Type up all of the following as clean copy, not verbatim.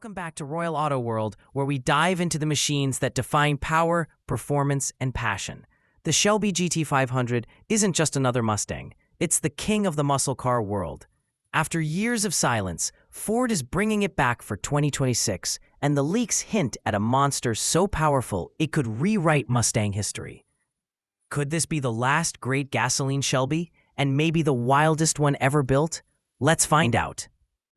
Welcome back to Royal Auto World, where we dive into the machines that define power, performance, and passion. The Shelby GT500 isn't just another Mustang, it's the king of the muscle car world. After years of silence, Ford is bringing it back for 2026, and the leaks hint at a monster so powerful it could rewrite Mustang history. Could this be the last great gasoline Shelby, and maybe the wildest one ever built? Let's find out.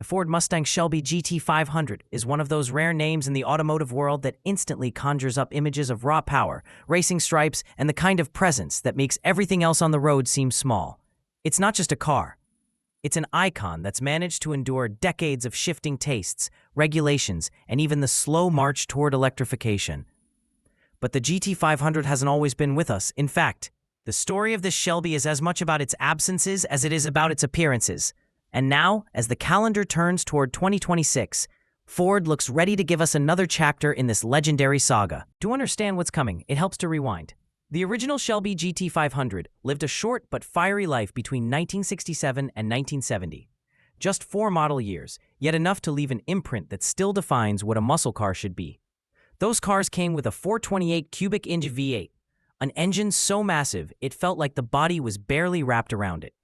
The Ford Mustang Shelby GT500 is one of those rare names in the automotive world that instantly conjures up images of raw power, racing stripes, and the kind of presence that makes everything else on the road seem small. It's not just a car. It's an icon that's managed to endure decades of shifting tastes, regulations, and even the slow march toward electrification. But the GT500 hasn't always been with us. In fact, the story of this Shelby is as much about its absences as it is about its appearances. And now, as the calendar turns toward 2026, Ford looks ready to give us another chapter in this legendary saga. To understand what's coming, it helps to rewind. The original Shelby GT500 lived a short but fiery life between 1967 and 1970. Just 4 model years, yet enough to leave an imprint that still defines what a muscle car should be. Those cars came with a 428 cubic inch V8, an engine so massive it felt like the body was barely wrapped around it.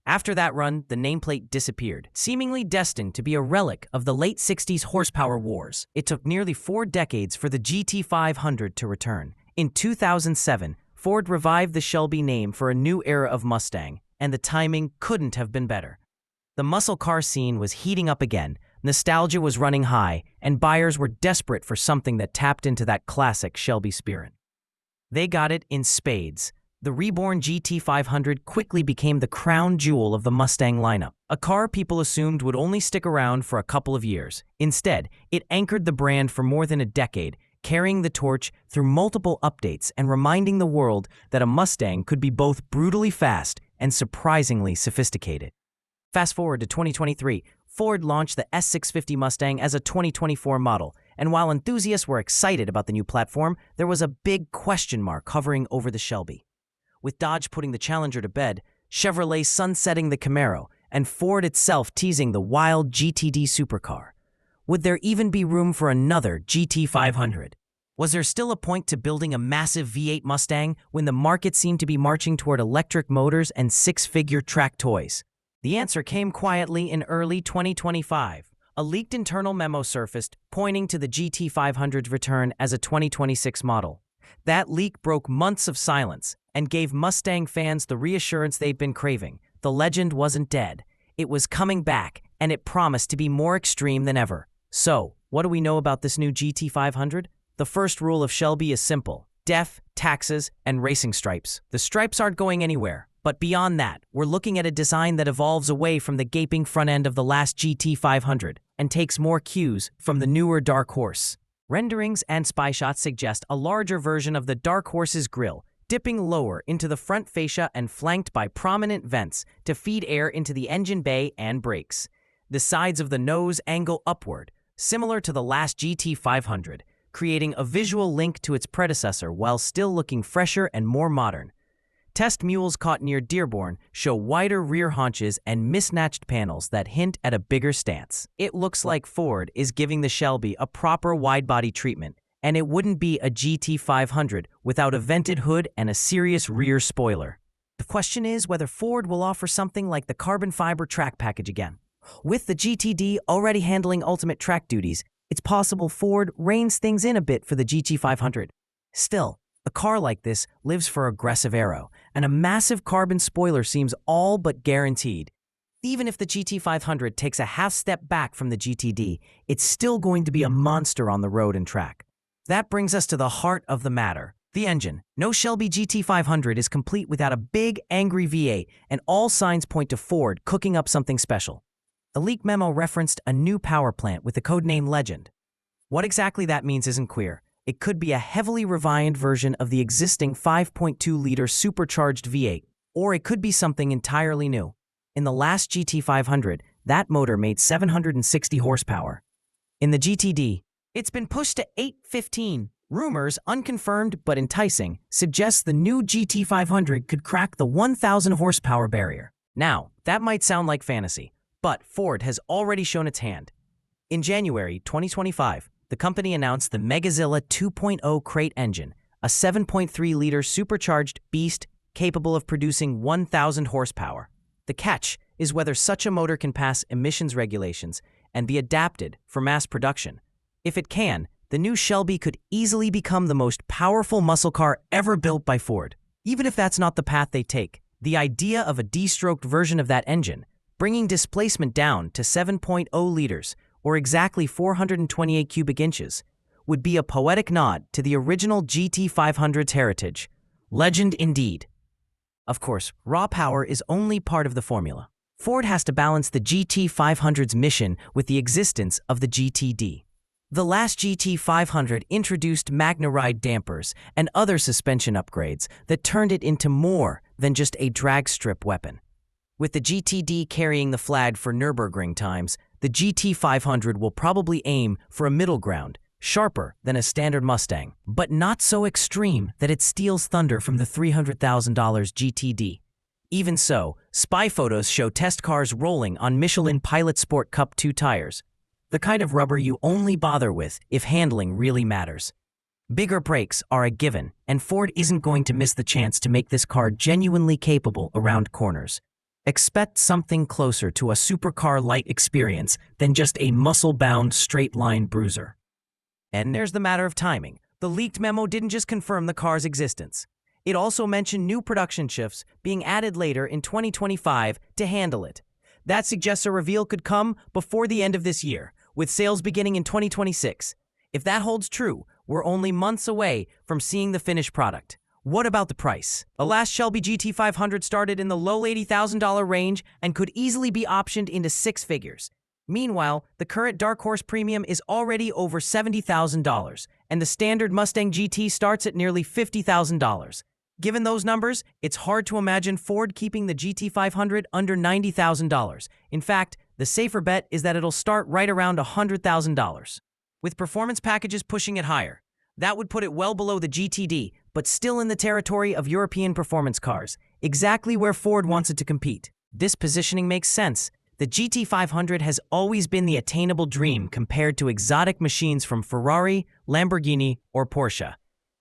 After that run, the nameplate disappeared, seemingly destined to be a relic of the late 60s horsepower wars. It took nearly 4 decades for the GT500 to return. In 2007, Ford revived the Shelby name for a new era of Mustang, and the timing couldn't have been better. The muscle car scene was heating up again, nostalgia was running high, and buyers were desperate for something that tapped into that classic Shelby spirit. They got it in spades. The reborn GT500 quickly became the crown jewel of the Mustang lineup, a car people assumed would only stick around for a couple of years. Instead, it anchored the brand for more than a decade, carrying the torch through multiple updates and reminding the world that a Mustang could be both brutally fast and surprisingly sophisticated. Fast forward to 2023, Ford launched the S650 Mustang as a 2024 model, and while enthusiasts were excited about the new platform, there was a big question mark hovering over the Shelby. With Dodge putting the Challenger to bed, Chevrolet sunsetting the Camaro, and Ford itself teasing the wild GTD supercar. Would there even be room for another GT500? Was there still a point to building a massive V8 Mustang when the market seemed to be marching toward electric motors and 6-figure track toys? The answer came quietly in early 2025. A leaked internal memo surfaced, pointing to the GT500's return as a 2026 model. That leak broke months of silence and gave Mustang fans the reassurance they'd been craving. The legend wasn't dead. It was coming back, and it promised to be more extreme than ever. So, what do we know about this new GT500? The first rule of Shelby is simple: def, taxes, and racing stripes. The stripes aren't going anywhere. But beyond that, we're looking at a design that evolves away from the gaping front end of the last GT500 and takes more cues from the newer Dark Horse. Renderings and spy shots suggest a larger version of the Dark Horse's grille, dipping lower into the front fascia and flanked by prominent vents to feed air into the engine bay and brakes. The sides of the nose angle upward, similar to the last GT500, creating a visual link to its predecessor while still looking fresher and more modern. Test mules caught near Dearborn show wider rear haunches and mismatched panels that hint at a bigger stance. It looks like Ford is giving the Shelby a proper wide-body treatment, and it wouldn't be a GT500 without a vented hood and a serious rear spoiler. The question is whether Ford will offer something like the carbon fiber track package again. With the GTD already handling ultimate track duties, it's possible Ford reins things in a bit for the GT500. Still, a car like this lives for aggressive aero, and a massive carbon spoiler seems all but guaranteed. Even if the GT500 takes a half step back from the GTD, it's still going to be a monster on the road and track. That brings us to the heart of the matter: the engine. No Shelby GT500 is complete without a big, angry V8, and all signs point to Ford cooking up something special. A leak memo referenced a new power plant with the codename Legend. What exactly that means isn't clear. It could be a heavily refined version of the existing 5.2-liter supercharged V8, or it could be something entirely new. In the last GT500, that motor made 760 horsepower. In the GTD, it's been pushed to 815. Rumors, unconfirmed but enticing, suggest the new GT500 could crack the 1,000 horsepower barrier. Now, that might sound like fantasy, but Ford has already shown its hand. In January 2025, the company announced the Megazilla 2.0 crate engine, a 7.3-liter supercharged beast capable of producing 1,000 horsepower. The catch is whether such a motor can pass emissions regulations and be adapted for mass production. If it can, the new Shelby could easily become the most powerful muscle car ever built by Ford. Even if that's not the path they take, the idea of a D-stroked version of that engine, bringing displacement down to 7.0 liters, or exactly 428 cubic inches, would be a poetic nod to the original GT500's heritage. Legend indeed. Of course, raw power is only part of the formula. Ford has to balance the GT500's mission with the existence of the GTD. The last GT500 introduced MagneRide dampers and other suspension upgrades that turned it into more than just a drag strip weapon. With the GTD carrying the flag for Nürburgring times, the GT500 will probably aim for a middle ground, sharper than a standard Mustang, but not so extreme that it steals thunder from the $300,000 GTD. Even so, spy photos show test cars rolling on Michelin Pilot Sport Cup 2 tires, the kind of rubber you only bother with if handling really matters. Bigger brakes are a given, and Ford isn't going to miss the chance to make this car genuinely capable around corners. Expect something closer to a supercar-light experience than just a muscle-bound straight-line bruiser. And there's the matter of timing. The leaked memo didn't just confirm the car's existence. It also mentioned new production shifts being added later in 2025 to handle it. That suggests a reveal could come before the end of this year, with sales beginning in 2026. If that holds true, we're only months away from seeing the finished product. What about the price? The last Shelby GT500 started in the low $80,000 range and could easily be optioned into six figures. Meanwhile, the current Dark Horse Premium is already over $70,000, and the standard Mustang GT starts at nearly $50,000. Given those numbers, it's hard to imagine Ford keeping the GT500 under $90,000. In fact, the safer bet is that it'll start right around $100,000. With performance packages pushing it higher, that would put it well below the GTD, but still in the territory of European performance cars, exactly where Ford wants it to compete. This positioning makes sense. The GT500 has always been the attainable dream compared to exotic machines from Ferrari, Lamborghini, or Porsche.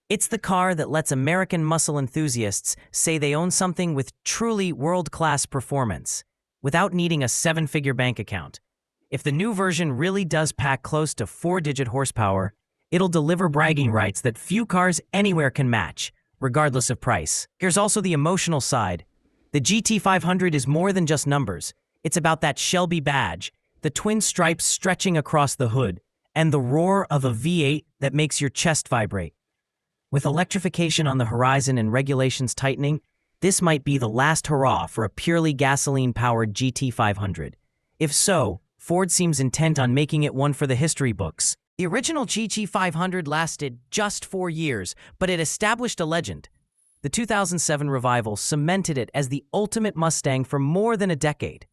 It's the car that lets American muscle enthusiasts say they own something with truly world-class performance, without needing a seven-figure bank account. If the new version really does pack close to 4-digit horsepower, it'll deliver bragging rights that few cars anywhere can match, regardless of price. Here's also the emotional side. The GT500 is more than just numbers. It's about that Shelby badge, the twin stripes stretching across the hood, and the roar of a V8 that makes your chest vibrate. With electrification on the horizon and regulations tightening, this might be the last hurrah for a purely gasoline-powered GT500. If so, Ford seems intent on making it one for the history books. The original GT500 lasted just 4 years, but it established a legend. The 2007 revival cemented it as the ultimate Mustang for more than a decade.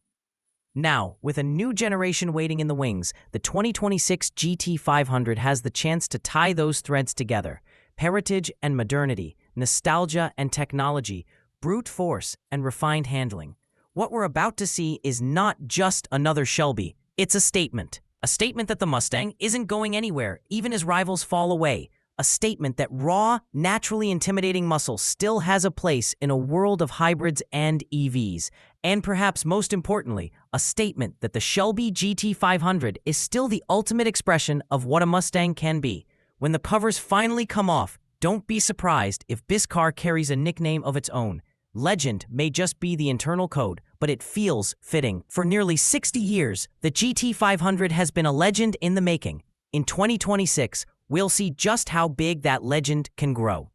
Now, with a new generation waiting in the wings, the 2026 GT500 has the chance to tie those threads together. Heritage and modernity, nostalgia and technology, brute force and refined handling. What we're about to see is not just another Shelby, it's a statement. A statement that the Mustang isn't going anywhere, even as rivals fall away. A statement that raw, naturally intimidating muscle still has a place in a world of hybrids and EVs. And perhaps most importantly, a statement that the Shelby GT500 is still the ultimate expression of what a Mustang can be. When the covers finally come off, don't be surprised if this car carries a nickname of its own. Legend may just be the internal code, but it feels fitting. For nearly 60 years, the GT500 has been a legend in the making. In 2026, we'll see just how big that legend can grow.